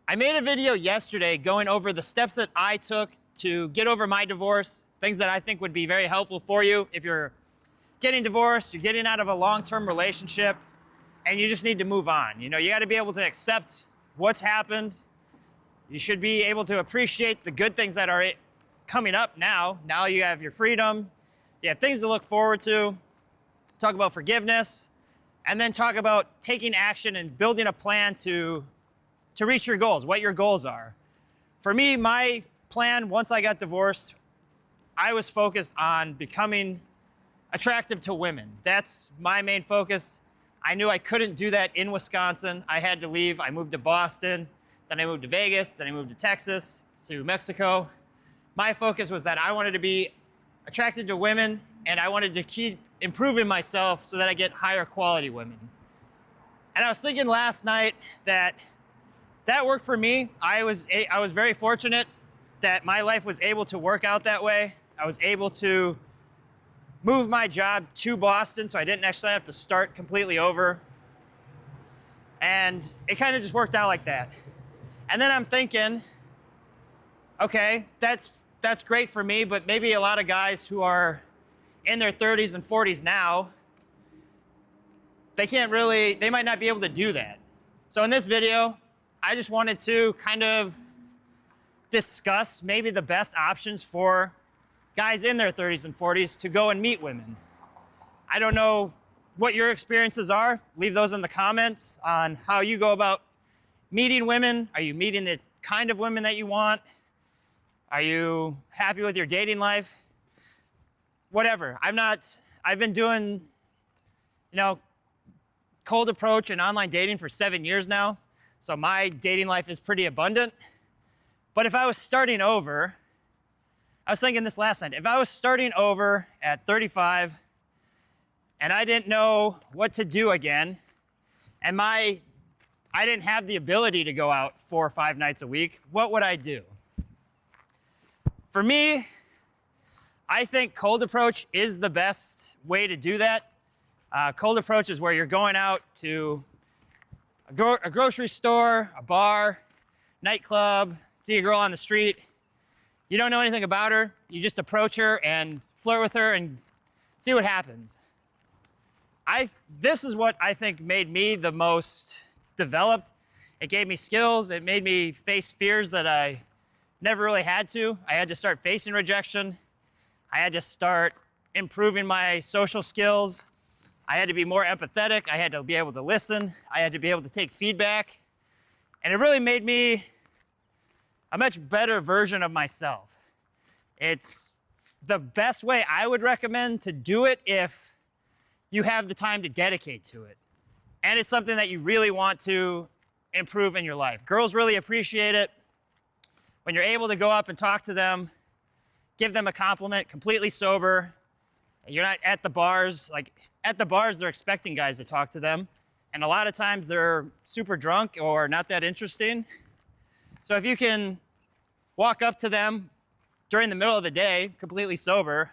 I made a video yesterday going over the steps that I took to get over my divorce, things that I think would be very helpful for you if you're getting divorced, you're getting out of a long-term relationship, and you just need to move on. You know, you got to be able to accept what's happened. You should be able to appreciate the good things that are coming up now. Now you have your freedom, you have things to look forward to, talk about forgiveness, and then talk about taking action and building a plan to reach your goals, what your goals are. For me, my plan, once I got divorced, I was focused on becoming attractive to women. That's my main focus. I knew I couldn't do that in Wisconsin. I had to leave. I moved to Boston, then I moved to Vegas, then I moved to Texas, to Mexico. My focus was that I wanted to be attracted to women, and I wanted to keep improving myself so that I get higher quality women. And I was thinking last night that worked for me. I was very fortunate that my life was able to work out that way. I was able to move my job to Boston, so I didn't actually have to start completely over. And it kind of just worked out like that. And then I'm thinking, okay, that's great for me, but maybe a lot of guys who are in their 30s and 40s now, they might not be able to do that. So in this video, I just wanted to kind of discuss maybe the best options for guys in their 30s and 40s to go and meet women. I don't know what your experiences are. Leave those in the comments on how you go about meeting women. Are you meeting the kind of women that you want? Are you happy with your dating life? Whatever. I've been doing, cold approach and online dating for 7 years now. So my dating life is pretty abundant. But if I was starting over, I was thinking this last night, if I was starting over at 35 and I didn't know what to do again, and I didn't have the ability to go out 4 or 5 nights a week, what would I do? For me, I think cold approach is the best way to do that. Cold approach is where you're going out to a grocery store, a bar, nightclub, see a girl on the street. You don't know anything about her. You just approach her and flirt with her and see what happens. This is what I think made me the most developed. It gave me skills. It made me face fears that I never really had to. I had to start facing rejection. I had to start improving my social skills. I had to be more empathetic. I had to be able to listen. I had to be able to take feedback. And it really made me a much better version of myself. It's the best way I would recommend to do it if you have the time to dedicate to it. And it's something that you really want to improve in your life. Girls really appreciate it when you're able to go up and talk to them, give them a compliment completely sober. You're not at the bars. At the bars, they're expecting guys to talk to them. And a lot of times they're super drunk or not that interesting. So if you can walk up to them during the middle of the day, completely sober,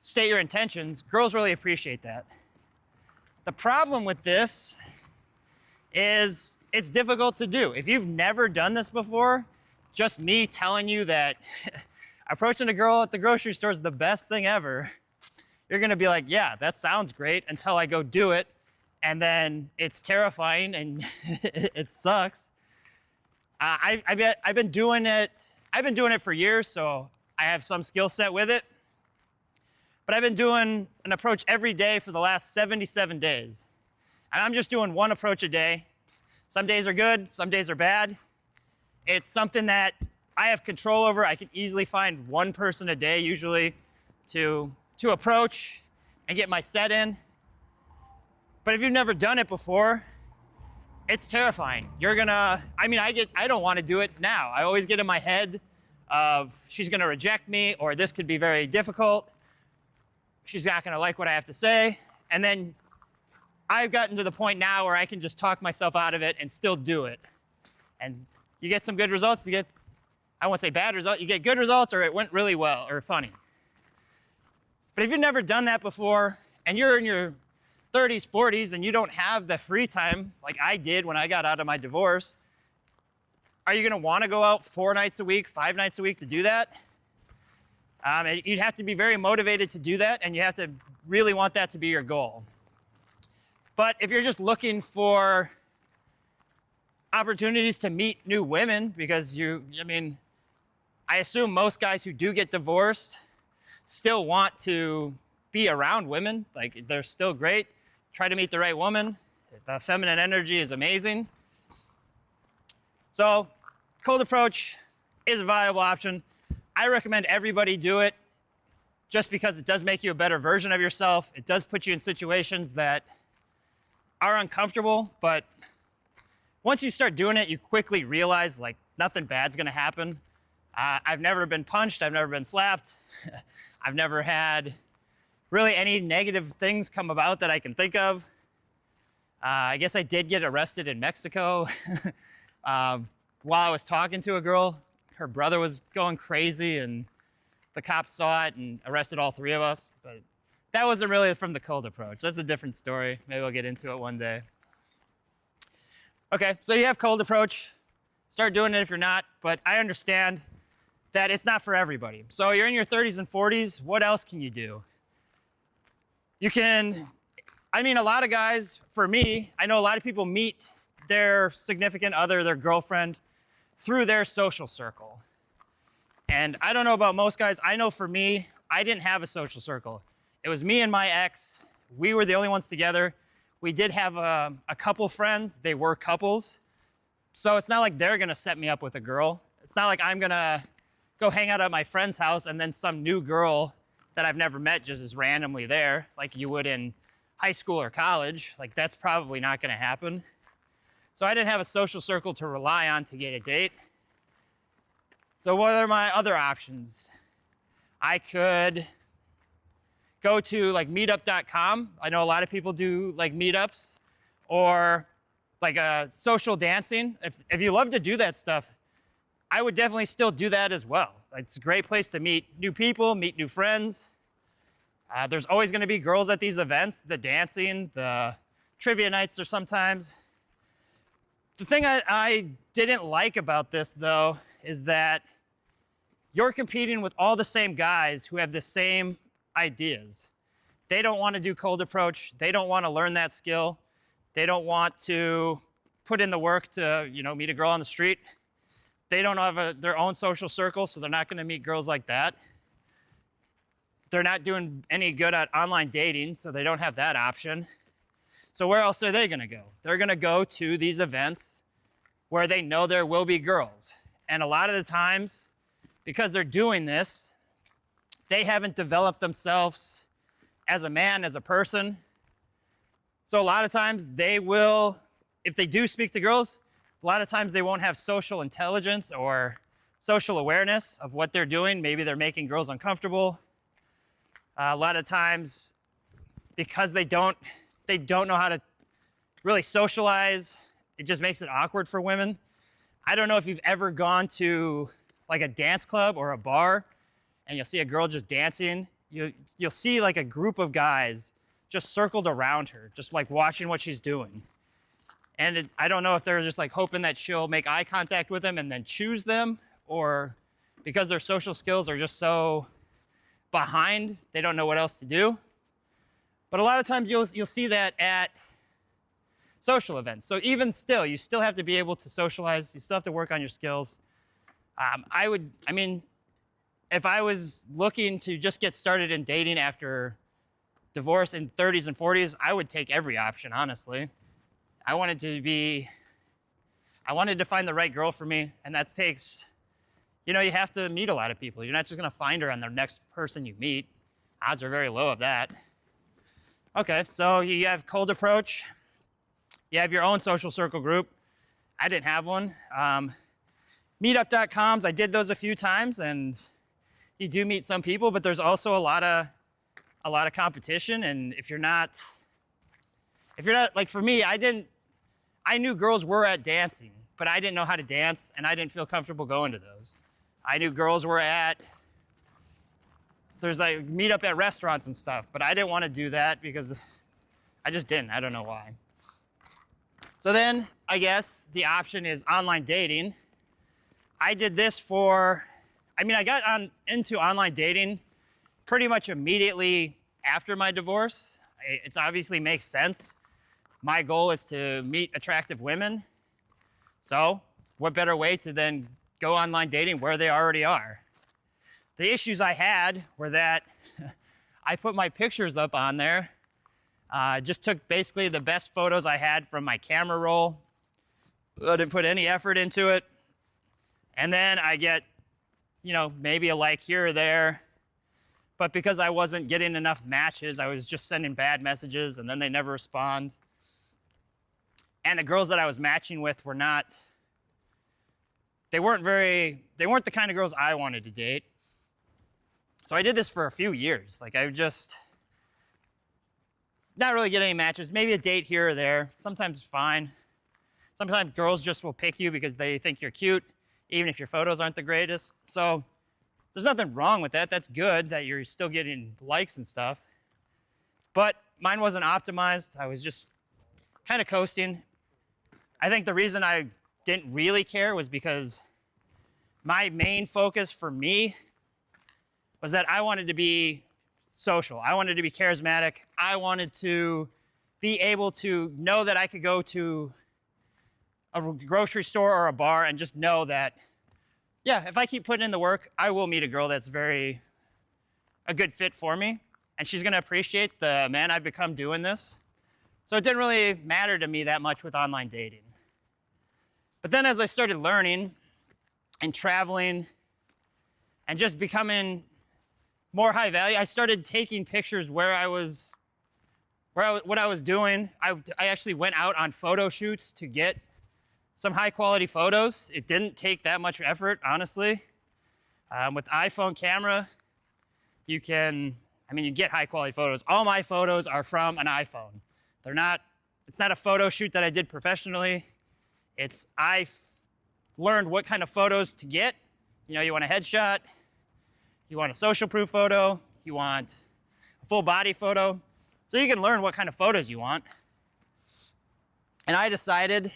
state your intentions, girls really appreciate that. The problem with this is it's difficult to do. If you've never done this before, just me telling you that approaching a girl at the grocery store is the best thing ever, you're gonna be like, yeah, that sounds great, until I go do it, and then it's terrifying and it sucks. I've been doing it for years, so I have some skill set with it. But I've been doing an approach every day for the last 77 days. And I'm just doing one approach a day. Some days are good, some days are bad. It's something that I have control over. I can easily find one person a day, usually, to approach and get my set in. But if you've never done it before, it's terrifying. I don't want to do it now. I always get in my head of she's gonna reject me, or this could be very difficult. She's not gonna like what I have to say. And then I've gotten to the point now where I can just talk myself out of it and still do it. And you get some good results, I won't say bad results, you get good results, or it went really well, or funny. But if you've never done that before, and you're in your 30s, 40s, and you don't have the free time like I did when I got out of my divorce, are you gonna wanna go out 4 nights a week, 5 nights a week to do that? You'd have to be very motivated to do that, and you have to really want that to be your goal. But if you're just looking for opportunities to meet new women, because I assume most guys who do get divorced still want to be around women. Like, they're still great. Try to meet the right woman. The feminine energy is amazing. So, cold approach is a viable option. I recommend everybody do it just because it does make you a better version of yourself. It does put you in situations that are uncomfortable, but once you start doing it, you quickly realize like nothing bad's gonna happen. I've never been punched, I've never been slapped. I've never had really any negative things come about that I can think of. I guess I did get arrested in Mexico while I was talking to a girl. Her brother was going crazy and the cops saw it and arrested all 3 of us, but that wasn't really from the cold approach. That's a different story. Maybe we'll get into it one day. Okay, so you have cold approach. Start doing it if you're not, but I understand that it's not for everybody. So you're in your 30s and 40s, what else can you do? You can, a lot of guys, for me, I know a lot of people meet their significant other, their girlfriend, through their social circle. And I don't know about most guys. I know for me, I didn't have a social circle. It was me and my ex. We were the only ones together. We did have a couple friends. They were couples. So it's not like they're gonna set me up with a girl. It's not like I'm gonna go hang out at my friend's house and then some new girl that I've never met just is randomly there, like you would in high school or college. Like, that's probably not gonna happen. So I didn't have a social circle to rely on to get a date. So what are my other options? I could go to like meetup.com. I know a lot of people do like meetups, or like social dancing. If you love to do that stuff, I would definitely still do that as well. It's a great place to meet new people, meet new friends. There's always gonna be girls at these events, the dancing, the trivia nights are sometimes. The thing I didn't like about this though is that you're competing with all the same guys who have the same ideas. They don't want to do cold approach. They don't want to learn that skill. They don't want to put in the work to, meet a girl on the street. They don't have their own social circle, so they're not going to meet girls like that. They're not doing any good at online dating, so they don't have that option. So where else are they going to go? They're going to go to these events where they know there will be girls. And a lot of the times, because they're doing this, they haven't developed themselves as a man, as a person. So a lot of times they will, if they do speak to girls, a lot of times they won't have social intelligence or social awareness of what they're doing. Maybe they're making girls uncomfortable. A lot of times, because they don't know how to really socialize, it just makes it awkward for women. I don't know if you've ever gone to like a dance club or a bar and you'll see a girl just dancing. You'll see like a group of guys just circled around her, just like watching what she's doing. And I don't know if they're just like hoping that she'll make eye contact with them and then choose them, or because their social skills are just so behind, they don't know what else to do. But a lot of times you'll see that at social events. So even still, you still have to be able to socialize. You still have to work on your skills. If I was looking to just get started in dating after divorce in 30s and 40s, I would take every option, honestly. I wanted to find the right girl for me, and that takes, you have to meet a lot of people. You're not just gonna find her on the next person you meet. Odds are very low of that. Okay, so you have cold approach. You have your own social circle group. I didn't have one. Meetup.coms, I did those a few times, and you do meet some people, but there's also a lot of competition. And if you're not, like for me, I knew girls were at dancing, but I didn't know how to dance, and I didn't feel comfortable going to those. I knew girls were there's like meetup at restaurants and stuff, but I didn't want to do that because I just didn't. I don't know why. So then I guess the option is online dating. I did this for, I got into online dating pretty much immediately after my divorce. It obviously makes sense. My goal is to meet attractive women. So what better way to then go online dating where they already are? The issues I had were that I put my pictures up on there, just took basically the best photos I had from my camera roll. I didn't put any effort into it. And then I get, maybe a like here or there. But because I wasn't getting enough matches, I was just sending bad messages and then they never respond. And the girls that I was matching with were not, they weren't the kind of girls I wanted to date. So I did this for a few years. Like I would just not really get any matches, maybe a date here or there. Sometimes it's fine. Sometimes girls just will pick you because they think you're cute, even if your photos aren't the greatest. So there's nothing wrong with that. That's good that you're still getting likes and stuff. But mine wasn't optimized. I was just kind of coasting. I think the reason I didn't really care was because my main focus for me was that I wanted to be social. I wanted to be charismatic. I wanted to be able to know that I could go to a grocery store or a bar and just know that, yeah, if I keep putting in the work, I will meet a girl that's a good fit for me. And she's gonna appreciate the man I've become doing this. So it didn't really matter to me that much with online dating. But then as I started learning and traveling and just becoming more high value, I started taking pictures what I was doing. I actually went out on photo shoots to get some high quality photos. It didn't take that much effort, honestly. With iPhone camera, you get high quality photos. All my photos are from an iPhone. It's not a photo shoot that I did professionally. I learned what kind of photos to get. You want a headshot, you want a social proof photo, you want a full body photo. So you can learn what kind of photos you want. And I decided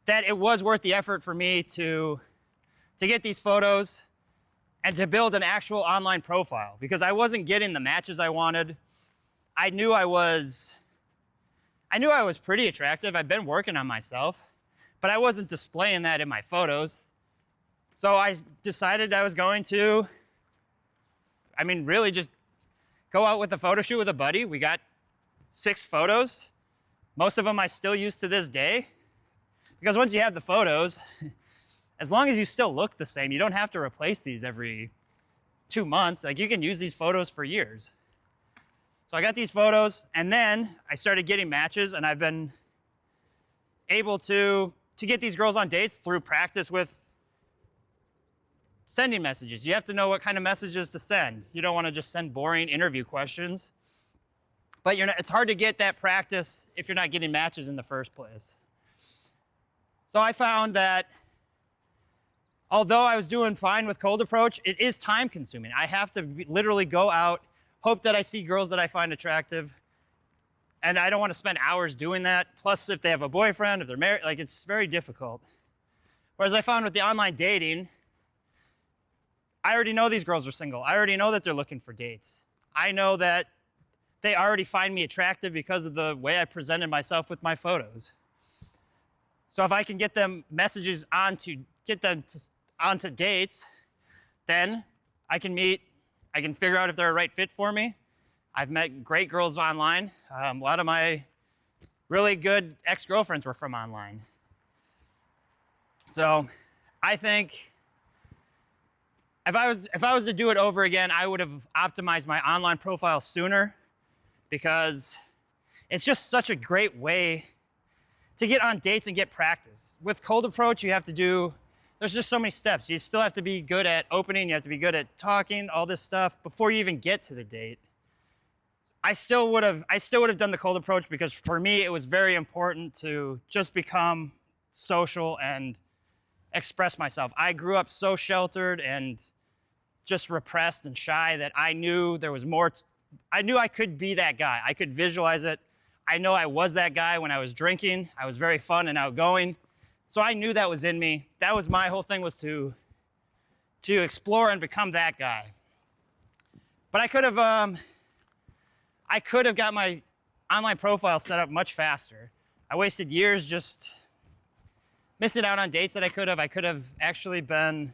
that it was worth the effort for me to get these photos and to build an actual online profile because I wasn't getting the matches I wanted. I knew I was pretty attractive. I've been working on myself, but I wasn't displaying that in my photos. So I decided I was going to, really just go out with a photo shoot with a buddy. We got 6 photos. Most of them I still use to this day. Because once you have the photos, as long as you still look the same, you don't have to replace these every 2 months. Like you can use these photos for years. So I got these photos and then I started getting matches and I've been able to get these girls on dates through practice with sending messages. You have to know what kind of messages to send. You don't want to just send boring interview questions. But it's hard to get that practice if you're not getting matches in the first place. So I found that although I was doing fine with cold approach, it is time consuming. I have to literally go out, hope that I see girls that I find attractive, and I don't want to spend hours doing that. Plus, if they have a boyfriend, if they're married, it's very difficult. Whereas I found with the online dating, I already know these girls are single. I already know that they're looking for dates. I know that they already find me attractive because of the way I presented myself with my photos. So if I can get them messages onto dates, then I can figure out if they're a right fit for me. I've met great girls online. A lot of my really good ex-girlfriends were from online. So I think if I was to do it over again, I would have optimized my online profile sooner because it's just such a great way to get on dates and get practice. With cold approach, there's just so many steps. You still have to be good at opening, you have to be good at talking, all this stuff before you even get to the date. I still would have done the cold approach because for me, it was very important to just become social and express myself. I grew up so sheltered and just repressed and shy that I knew there was more. I knew I could be that guy. I could visualize it. I know I was that guy when I was drinking. I was very fun and outgoing. So I knew that was in me. That was my whole thing, was to explore and become that guy. But I could have got my online profile set up much faster. I wasted years just missing out on dates that I could have. I could have actually been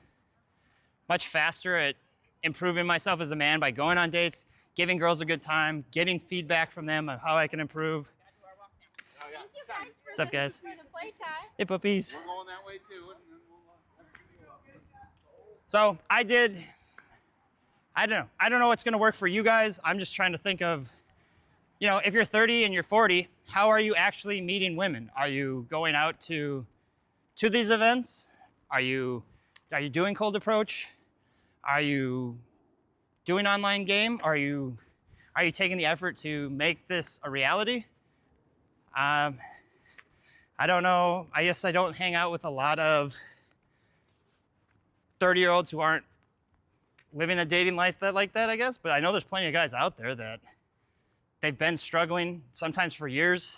much faster at improving myself as a man by going on dates, giving girls a good time, getting feedback from them on how I can improve. What's up, guys? For the playtime. Hey, puppies. We're going that way too. So I don't know what's going to work for you guys. I'm just trying to think of, if you're 30 and you're 40, how are you actually meeting women? Are you going out to these events? Are you doing cold approach? Are you doing online game? Are you taking the effort to make this a reality? I don't know. I guess I don't hang out with a lot of 30-year-olds who aren't living a dating life like that, I guess. But I know there's plenty of guys out there that they've been struggling, sometimes for years,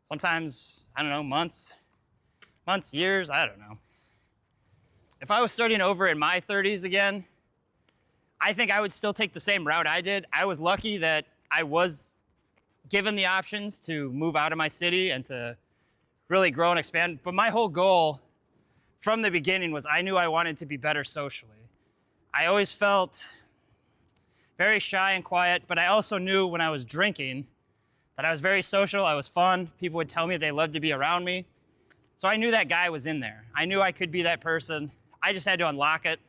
sometimes, I don't know, months, years, I don't know. If I was starting over in my 30s again, I think I would still take the same route I did. I was lucky that I was given the options to move out of my city and to really grow and expand. But my whole goal from the beginning was I knew I wanted to be better socially. I always felt very shy and quiet, but I also knew when I was drinking that I was very social, I was fun. People would tell me they loved to be around me. So I knew that guy was in there. I knew I could be that person. I just had to unlock it.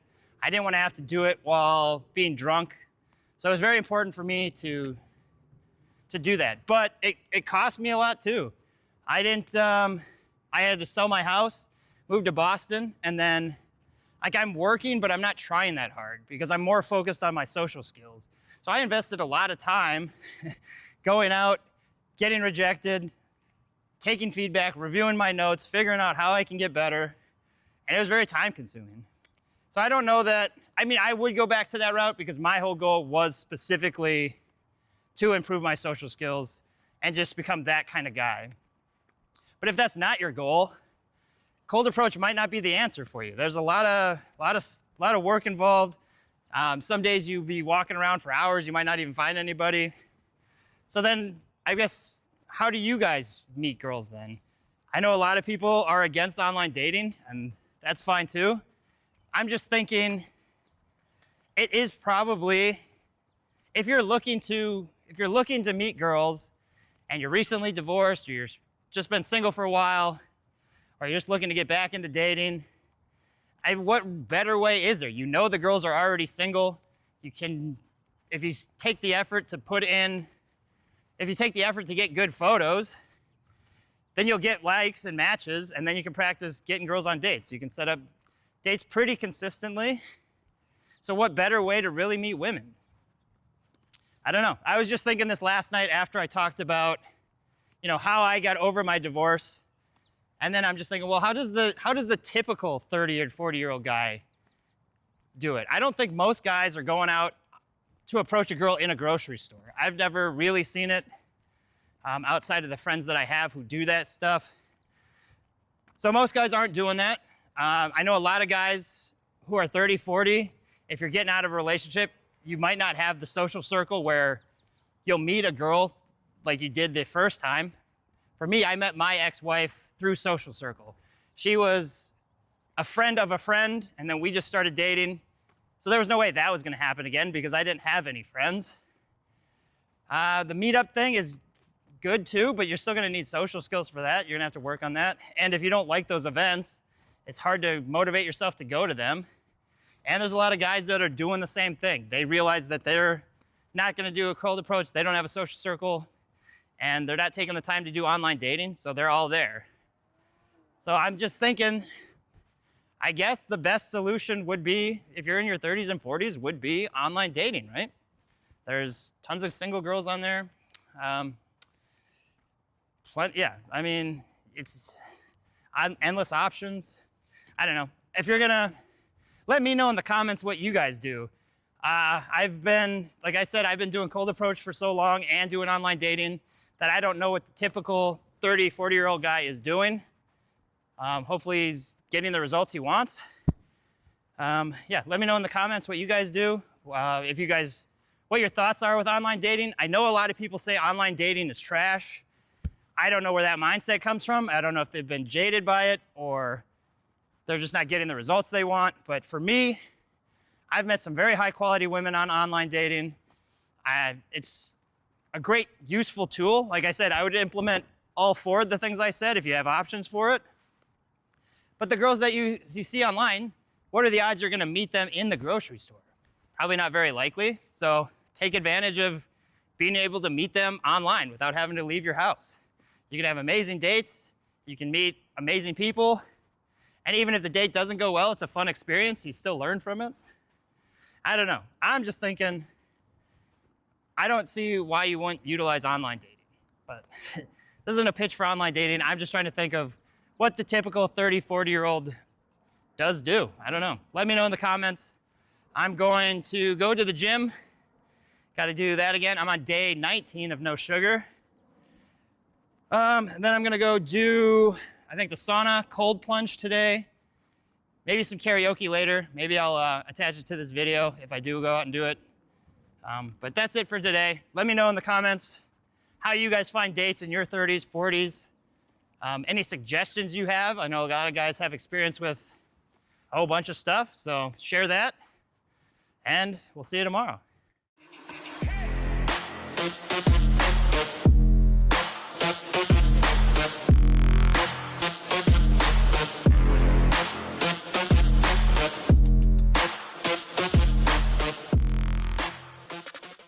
I didn't want to have to do it while being drunk. So it was very important for me to do that. But it cost me a lot too. I had to sell my house, move to Boston, and then I'm working, but I'm not trying that hard because I'm more focused on my social skills. So I invested a lot of time going out, getting rejected, taking feedback, reviewing my notes, figuring out how I can get better. And it was very time consuming. So I don't know that, I would go back to that route because my whole goal was specifically to improve my social skills and just become that kind of guy. But if that's not your goal, cold approach might not be the answer for you. There's a lot of work involved. Some days you'll be walking around for hours, you might not even find anybody. So then, I guess, how do you guys meet girls then? I know a lot of people are against online dating, and that's fine too. I'm just thinking, it is probably, if you're looking to meet girls and you're recently divorced, or you've just been single for a while, or you're just looking to get back into dating, what better way is there? You know the girls are already single. You can, if you take the effort to get good photos, then you'll get likes and matches, and then you can practice getting girls on dates. You can set up dates pretty consistently. So what better way to really meet women? I don't know. I was just thinking this last night after I talked about, how I got over my divorce. And then I'm just thinking, well, how does the typical 30 or 40-year-old guy do it? I don't think most guys are going out to approach a girl in a grocery store. I've never really seen it outside of the friends that I have who do that stuff. So most guys aren't doing that. I know a lot of guys who are 30, 40, if you're getting out of a relationship, you might not have the social circle where you'll meet a girl like you did the first time. For me, I met my ex-wife through social circle. She was a friend of a friend, and then we just started dating. So there was no way that was gonna happen again because I didn't have any friends. The meetup thing is good too, but you're still gonna need social skills for that. You're gonna have to work on that. And if you don't like those events, it's hard to motivate yourself to go to them. And there's a lot of guys that are doing the same thing. They realize that they're not gonna do a cold approach, they don't have a social circle, and they're not taking the time to do online dating, so they're all there. So I'm just thinking, I guess the best solution would be, if you're in your 30s and 40s, would be online dating, right? There's tons of single girls on there. It's endless options. I don't know. If you're gonna, let me know in the comments what you guys do. Like I said, I've been doing cold approach for so long and doing online dating that I don't know what the typical 30, 40-year-old guy is doing. Hopefully he's getting the results he wants. Yeah, let me know in the comments what you guys do. What your thoughts are with online dating. I know a lot of people say online dating is trash. I don't know where that mindset comes from. I don't know if they've been jaded by it or they're just not getting the results they want. But for me, I've met some very high quality women on online dating. It's a great, useful tool. Like I said, I would implement all 4 of the things I said if you have options for it. But the girls that you see online, what are the odds you're gonna meet them in the grocery store? Probably not very likely. So take advantage of being able to meet them online without having to leave your house. You can have amazing dates. You can meet amazing people. And even if the date doesn't go well, it's a fun experience. You still learn from it. I don't know. I'm just thinking, I don't see why you wouldn't utilize online dating. But this isn't a pitch for online dating. I'm just trying to think of what the typical 30, 40-year-old does do. I don't know. Let me know in the comments. I'm going to go to the gym. Got to do that again. I'm on day 19 of no sugar. And then I'm gonna go do, I think, the sauna cold plunge today. Maybe some karaoke later. Maybe I'll attach it to this video if I do go out and do it. But that's it for today. Let me know in the comments how you guys find dates in your 30s, 40s. Any suggestions you have. I know a lot of guys have experience with a whole bunch of stuff, so share that. And we'll see you tomorrow.